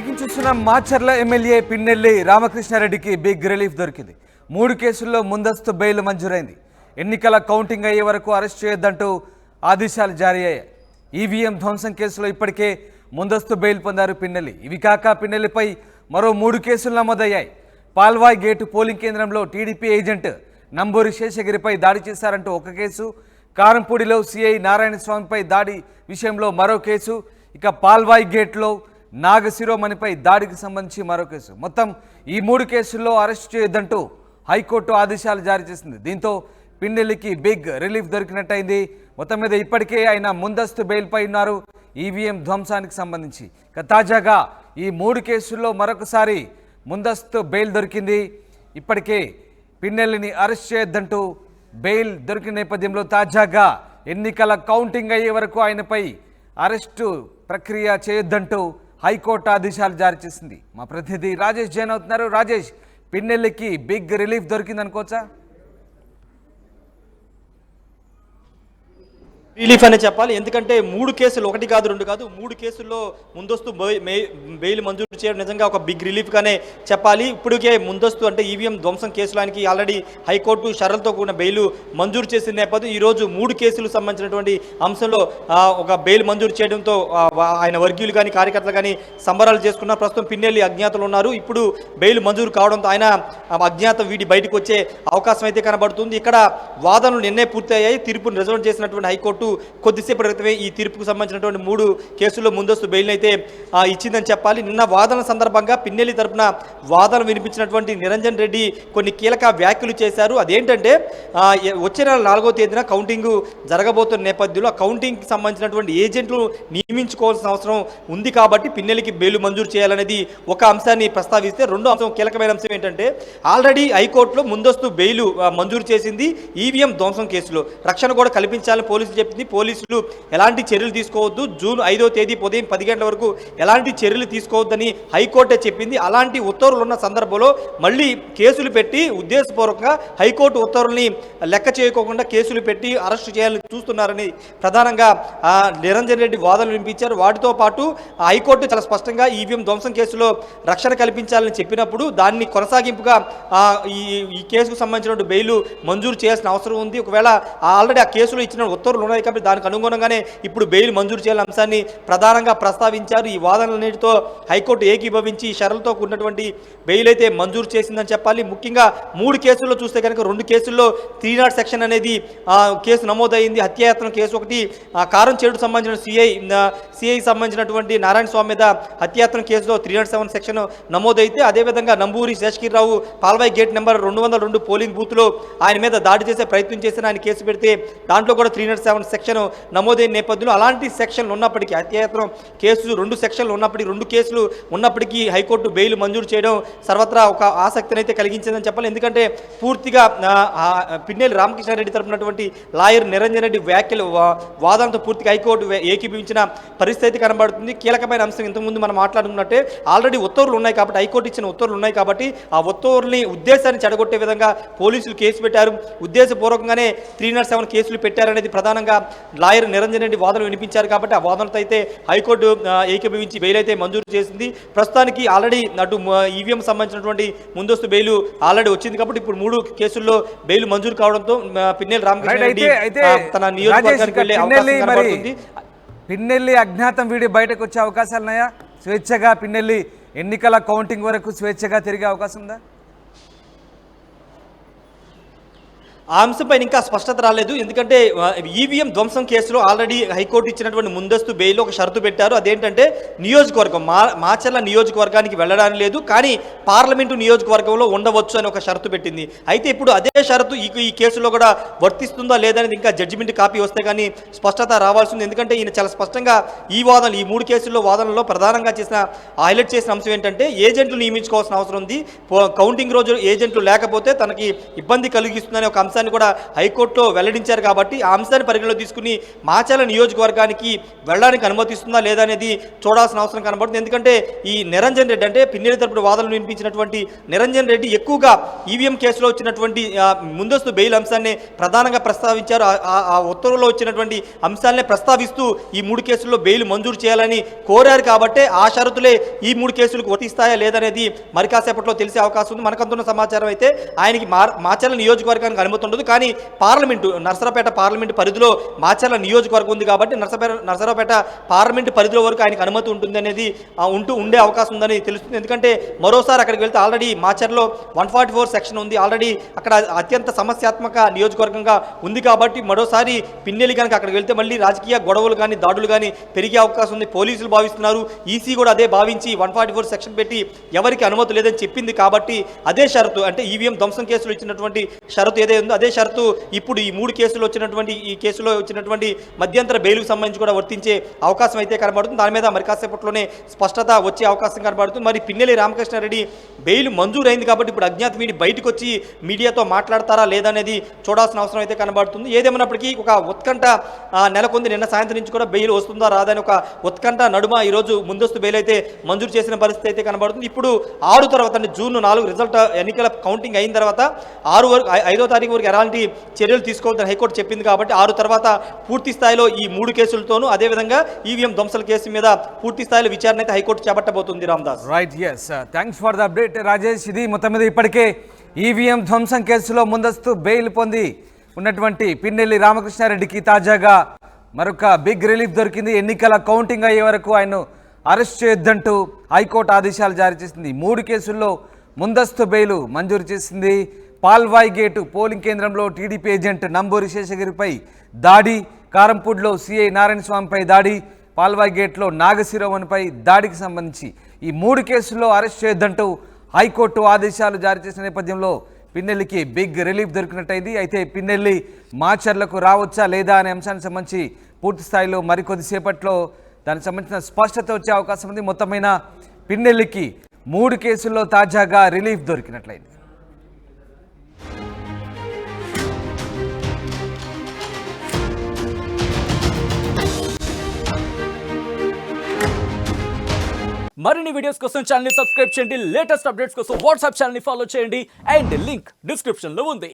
Breaking చూస్తున్నాం. Macherla MLA Pinnelli రామకృష్ణారెడ్డికి big relief దొరికింది. 3 కేసుల్లో ముందస్తు బెయిల్ మంజూరైంది. ఎన్నికల కౌంటింగ్ అయ్యే వరకు అరెస్ట్ చేయొద్దంటూ ఆదేశాలు జారీ అయ్యాయి. ఈవీఎం ధ్వంసం కేసులో ఇప్పటికే ముందస్తు బెయిల్ పొందారు పిన్నెల్లి. ఇవి కాక పిన్నెల్లిపై మరో 3 కేసులు నమోదయ్యాయి. పాల్వాయ్ గేటు పోలింగ్ కేంద్రంలో టీడీపీ ఏజెంట్ నంబూరి శేషగిరిపై దాడి చేశారంటూ ఒక కేసు, కారంపూడిలో సిఐ నారాయణస్వామిపై దాడి విషయంలో మరో కేసు, ఇక పాల్వాయ్ గేట్లో నాగశిరోమణిపై దాడికి సంబంధించి మరో కేసు. మొత్తం ఈ 3 కేసుల్లో అరెస్ట్ చేయొద్దంటూ హైకోర్టు ఆదేశాలు జారీ చేసింది. దీంతో పిన్నెల్లికి బిగ్ రిలీఫ్ దొరికినట్టయింది. మొత్తం మీద ఇప్పటికే ఆయన ముందస్తు బెయిల్పై ఉన్నారు ఈవీఎం ధ్వంసానికి సంబంధించి. ఇక తాజాగా ఈ 3 కేసుల్లో మరొకసారి ముందస్తు బెయిల్ దొరికింది. ఇప్పటికే పిన్నెల్లిని అరెస్ట్ చేయొద్దంటూ బెయిల్ దొరికిన నేపథ్యంలో తాజాగా ఎన్నికల కౌంటింగ్ అయ్యే వరకు ఆయనపై అరెస్టు ప్రక్రియ చేయొద్దంటూ హైకోర్టు ఆదేశాలు జారీ చేసింది. మా ప్రతినిధి రాజేష్ జైన్ అవుతున్నారు. రాజేష్, పిన్నెల్లికి బిగ్ రిలీఫ్ దొరికింది అనుకోవచ్చా? రిలీఫ్ అనే చెప్పాలి. ఎందుకంటే 3 కేసులు, 1 కాదు 2 కాదు 3 కేసుల్లో ముందస్తు బెయిల్ మంజూరు చేయడం నిజంగా ఒక బిగ్ రిలీఫ్గానే చెప్పాలి. ఇప్పటికే ముందస్తు అంటే ఈవీఎం ధ్వంసం కేసులో ఆయనకి ఆల్రెడీ హైకోర్టు షరతులతో కూడిన బెయిల్ మంజూరు చేసిన నేపథ్యం ఈరోజు 3 కేసులకు సంబంధించినటువంటి అంశంలో ఒక బెయిల్ మంజూరు చేయడంతో ఆయన వర్గీయులు కానీ కార్యకర్తలు కానీ సంబరాలు చేసుకున్నారు. ప్రస్తుతం పిన్నెల్లి అజ్ఞాతలు ఉన్నారు. ఇప్పుడు బెయిల్ మంజూరు కావడంతో ఆయన అజ్ఞాతం వీడి బయటకు వచ్చే అవకాశం అయితే కనబడుతుంది. ఇక్కడ వాదనలు నిన్నే పూర్తయ్యాయి. తీర్పును రిజర్వ్ చేసినటువంటి హైకోర్టు కొద్దిసేపు క్రితమే ఈ తీర్పుకు సంబంధించినటువంటి 3 కేసుల్లో ముందస్తు బెయిల్ అయితే ఇచ్చిందని చెప్పాలి. నిన్న వాదన సందర్భంగా పిన్నెల్లి తరపున వాదన వినిపించినటువంటి నిరంజన్ రెడ్డి కొన్ని కీలక వ్యాఖ్యలు చేశారు. అదేంటంటే వచ్చే నెల 4వ తేదీన కౌంటింగ్ జరగబోతున్న నేపథ్యంలో ఆ కౌంటింగ్కి సంబంధించినటువంటి ఏజెంట్లు నియమించుకోవాల్సిన అవసరం ఉంది కాబట్టి పిన్నెల్లికి బెయిల్ మంజూరు చేయాలనేది ఒక అంశాన్ని ప్రస్తావిస్తే, రెండో అంశం కీలకమైన అంశం ఏంటంటే ఆల్రెడీ హైకోర్టులో ముందస్తు బెయిల్ మంజూరు చేసింది ఈవీఎం ధ్వంసం కేసులో. రక్షణ కూడా కల్పించాలని పోలీసులు చెప్పింది. పోలీసులు ఎలాంటి చర్యలు తీసుకోవద్దు, జూన్ 5వ తేదీ ఉదయం 10 గంటల వరకు ఎలాంటి చర్యలు తీసుకోవద్దని హైకోర్టే చెప్పింది. అలాంటి ఉత్తర్వులు ఉన్న సందర్భంలో మళ్ళీ కేసులు పెట్టి ఉద్దేశపూర్వకంగా హైకోర్టు ఉత్తర్వుల్ని లెక్క చేయకోకుండా కేసులు పెట్టి అరెస్టు చేయాలని చూస్తున్నారని ప్రధానంగా నిరంజన్ రెడ్డి వాదనలు వినిపించారు. వాటితో పాటు హైకోర్టు చాలా స్పష్టంగా ఈవీఎం ధ్వంసం కేసులో రక్షణ కల్పించాలని చెప్పినప్పుడు దాన్ని కొనసాగింపుగా ఈ కేసుకు సంబంధించిన బెయిల్ మంజూరు చేయాల్సిన అవసరం ఉంది. ఒకవేళ ఆల్రెడీ ఆ కేసులో ఇచ్చిన ఉత్తర్వులు ఉన్నాయి కాబట్టి దానికి అనుగుణంగానే ఇప్పుడు బెయిల్ మంజూరు చేయాలనే అంశాన్ని ప్రధానంగా ప్రస్తావించారు. ఈ వాదనలన్నిటితో హైకోర్టు ఏకీభవించి షరతులతో కూడినటువంటి బెయిల్ అయితే మంజూరు చేసిందని చెప్పాలి. ముఖ్యంగా 3 కేసుల్లో చూస్తే కనుక 2 కేసుల్లో 300 సెక్షన్ అనేది కేసు నమోదైంది. హత్యాయత్నం కేసు ఒకటి, కారం చేడు సంబంధించిన సిఐ సంబంధించినటువంటి నారాయణ స్వామి మీద హత్యాయత్నం కేసులో 307 సెక్షన్ నమోదైతే, అదేవిధంగా Namburi Seshagirirao Palvai gate number 202 polling బూత్లో ఆయన మీద దాడి చేసే ప్రయత్నం చేసిన ఆయన కేసు పెడితే దాంట్లో కూడా 307 సెక్షన్ నమోదైన నేపథ్యంలో అలాంటి సెక్షన్లు ఉన్నప్పటికీ హత్యాయత్నం కేసు 2 సెక్షన్లు ఉన్నప్పటికీ 2 కేసులు ఉన్నప్పటికీ హైకోర్టు బెయిల్ మంజూరు చేయడం సర్వత్రా ఒక ఆసక్తిని అయితే కలిగించిందని చెప్పాలి. ఎందుకంటే పూర్తిగా పిన్నెల్లి రామకృష్ణారెడ్డి తరపునటువంటి లాయర్ నిరంజన్ రెడ్డి వ్యాఖ్యలు వాదనతో పూర్తిగా హైకోర్టు ఏకీభవించిన పరిస్థితి కనబడుతుంది. కీలకమైన అంశం ఇంతకుముందు మనం మాట్లాడుకున్నట్టే ఆల్రెడీ ఉత్తర్వులు ఉన్నాయి కాబట్టి, హైకోర్టు ఇచ్చిన ఉత్తర్వులు ఉన్నాయి కాబట్టి ఆ ఉత్తర్వుల్ని ఉద్దేశాన్ని చెడగొట్టే విధంగా పోలీసులు కేసు పెట్టారు. ఉద్దేశపూర్వకంగానే 307 కేసులు పెట్టారనేది ప్రధానంగా లాయర్ నిరంజన్ రెడ్డి వాదనలు వినిపించారు కాబట్టి ఆ వాదనతో అయితే హైకోర్టు ఏకీభవించి బెయిల్ అయితే మంజూరు చేసింది. ప్రస్తుతానికి ఆల్రెడీ అటు ఈవీఎం సంబంధించినటువంటి ముందస్తు బెయిల్ ఆల్రెడీ వచ్చింది కాబట్టి ఇప్పుడు 3 కేసుల్లో బెయిల్ మంజూరు కావడంతో పిన్నెల్లి రామకృష్ణారెడ్డి తన నియోజకవర్గానికి వెళ్ళే అవకాశం కనబడుతుంది. పిన్నెల్లి అజ్ఞాతం వీడి బయటకు వచ్చే అవకాశాలున్నాయా? స్వేచ్ఛగా పిన్నెల్లి ఎన్నికల కౌంటింగ్ వరకు స్వేచ్ఛగా తిరిగే అవకాశం ఉందా? ఆ అంశంపైన ఇంకా స్పష్టత రాలేదు. ఎందుకంటే ఈవీఎం ధ్వంసం కేసులో ఆల్రెడీ హైకోర్టు ఇచ్చినటువంటి ముందస్తు బెయిల్ ఒక షరతు పెట్టారు. అదేంటంటే నియోజకవర్గం మాచర్ల నియోజకవర్గానికి వెళ్ళడానికి లేదు, కానీ పార్లమెంటు నియోజకవర్గంలో ఉండవచ్చు అని ఒక షరతు పెట్టింది. అయితే ఇప్పుడు అదే షరతు ఈ కేసులో కూడా వర్తిస్తుందా లేదనేది ఇంకా జడ్జిమెంట్ కాపీ వస్తే కానీ స్పష్టత రావాల్సింది. ఎందుకంటే ఈయన చాలా స్పష్టంగా ఈ 3 కేసుల్లో వాదనలో ప్రధానంగా హైలైట్ చేసిన అంశం ఏంటంటే ఏజెంట్లు నియమించుకోవాల్సిన అవసరం ఉంది. కౌంటింగ్ రోజు ఏజెంట్లు లేకపోతే తనకి ఇబ్బంది కలిగిస్తుందనే ఒక అంశం అంశాన్ని కూడా హైకోర్టులో వెల్లడించారు కాబట్టి ఆ అంశాన్ని పరిగణలో తీసుకుని మాచర్ల నియోజకవర్గానికి వెళ్ళడానికి అనుమతిస్తుందా లేదా అనేది చూడాల్సిన అవసరం కనబడుతుంది. ఎందుకంటే ఈ నిరంజన్ రెడ్డి అంటే పిన్నెల్లి తరపున వాదనలు వినిపించినటువంటి నిరంజన్ రెడ్డి ఎక్కువగా ఈవీఎం కేసులో వచ్చినటువంటి ముందస్తు బెయిల్ అంశాన్ని ప్రధానంగా ప్రస్తావించారు. ఆ ఉత్తర్వులో వచ్చినటువంటి అంశాలనే ప్రస్తావిస్తూ ఈ 3 కేసుల్లో బెయిల్ మంజూరు చేయాలని కోరారు కాబట్టి ఆ షరతులే ఈ 3 కేసులకు వర్తిస్తాయా లేదనేది మరి కాసేపట్లో తెలిసే అవకాశం ఉంది. మనకంతున్న సమాచారం అయితే ఆయనకి మాచర్ల నియోజకవర్గానికి అనుమతి ఉండదు, కానీ పార్లమెంటు నరసరావుపేట పార్లమెంటు పరిధిలో మాచర్ల నియోజకవర్గం ఉంది కాబట్టి నరసరావుపేట పార్లమెంటు పరిధిలో వరకు ఆయనకు అనుమతి ఉంటుంది అనేది ఉండే అవకాశం ఉందని తెలుస్తుంది. ఎందుకంటే మరోసారి అక్కడికి వెళ్తే ఆల్రెడీ మాచర్లో 144 సెక్షన్ ఉంది, ఆల్రెడీ అక్కడ అత్యంత సమస్యాత్మక నియోజకవర్గంగా ఉంది కాబట్టి మరోసారి పిన్నెల్లి కనుక అక్కడికి వెళ్తే మళ్ళీ రాజకీయ గొడవలు కానీ దాడులు కానీ పెరిగే అవకాశం ఉంది. పోలీసులు భావిస్తున్నారు, ఈసీ కూడా అదే భావించి 144 సెక్షన్ పెట్టి ఎవరికి అనుమతి లేదని చెప్పింది కాబట్టి అదే షరతు అంటే ఈవీఎం ధ్వంసం కేసులు ఇచ్చినటువంటి షరతు ఏదైతే ఉందో అదే షరతు ఇప్పుడు ఈ 3 కేసులు వచ్చినటువంటి ఈ కేసులో వచ్చినటువంటి మధ్యంతర బెయిల్కు సంబంధించి కూడా వర్తించే అవకాశం అయితే కనబడుతుంది. దాని మీద మరి కాసేపట్లోనే స్పష్టత వచ్చే అవకాశం కనబడుతుంది. మరి పిన్నెల్లి రామకృష్ణారెడ్డి బెయిల్ మంజూరైంది కాబట్టి ఇప్పుడు అజ్ఞాత బయటకు వచ్చి మీడియాతో మాట్లాడతారా లేదా అనేది చూడాల్సిన అవసరం అయితే కనబడుతుంది. ఏదేమైనప్పటికీ ఒక ఉత్కంఠ నెలకొంది. నిన్న సాయంత్రం నుంచి కూడా బెయిల్ వస్తుందా రాదని ఒక ఉత్కంఠ నడుమ ఈరోజు ముందస్తు బెయిల్ అయితే మంజూరు చేసిన పరిస్థితి అయితే కనబడుతుంది. ఇప్పుడు 6 తర్వాత అంటే జూన్ 4 రిజల్ట్ ఎన్నికల కౌంటింగ్ అయిన తర్వాత 5వ తారీఖు వరకు ఎలాంటి చర్యలు తీసుకోవద్దని హైకోర్టు చెప్పింది కాబట్టి 6 తర్వాత పూర్తి స్థాయిలో ఈ 3 కేసులతోనూ అదేవిధంగా ఈవీఎం ధ్వంసల కేసు మీద పూర్తి స్థాయిలో విచారణ అయితే హైకోర్టు చేపట్టబోతుంది. Ramdas right, yes, thanks for the update Rajesh. ఇది మొత్తం మీద ఇప్పటికే ఈవీఎం ధ్వంసం కేసులో ముందస్తు బెయిల్ పొంది ఉన్నటువంటి పిన్నెల్లి రామకృష్ణారెడ్డికి తాజాగా మరొక బిగ్ రిలీఫ్ దొరికింది. ఎన్నికల కౌంటింగ్ అయ్యే వరకు ఆయన్ను అరెస్ట్ చేయొద్దంటూ హైకోర్టు ఆదేశాలు జారీ చేసింది. 3 కేసుల్లో ముందస్తు బెయిల్ మంజూరు చేసింది. పాల్వాయి గేటు పోలింగ్ కేంద్రంలో టీడీపీ ఏజెంట్ నంబూరి శేషగిరిపై దాడి, కారంపూడ్లో సిఐ నారాయణ స్వామిపై దాడి, పాల్వాయి గేట్లో నాగశిరోమణిపై దాడికి సంబంధించి ఈ 3 కేసుల్లో అరెస్ట్ చేయొద్దంటూ హైకోర్టు ఆదేశాలు జారీ చేసిన నేపథ్యంలో పిన్నెల్లికి బిగ్ రిలీఫ్ దొరికినట్టయింది. అయితే పిన్నెల్లి మాచర్లకు రావచ్చా లేదా అనే అంశానికి సంబంధించి పూర్తి స్థాయిలో మరికొద్దిసేపట్లో దానికి సంబంధించిన స్పష్టత వచ్చే అవకాశం ఉంది. మొత్తమైన పిన్నెల్లికి 3 కేసుల్లో తాజాగా రిలీఫ్ దొరికినట్లయింది. మరిన్ని వీడియోస్ కోసం ఛానల్ ని సబ్స్క్రైబ్ చేయండి. లేటెస్ట్ అప్డేట్స్ కోసం వాట్సాప్ ఛానల్ ని ఫాలో చేయండి అండ్ లింక్ డిస్క్రిప్షన్ లో ఉంది.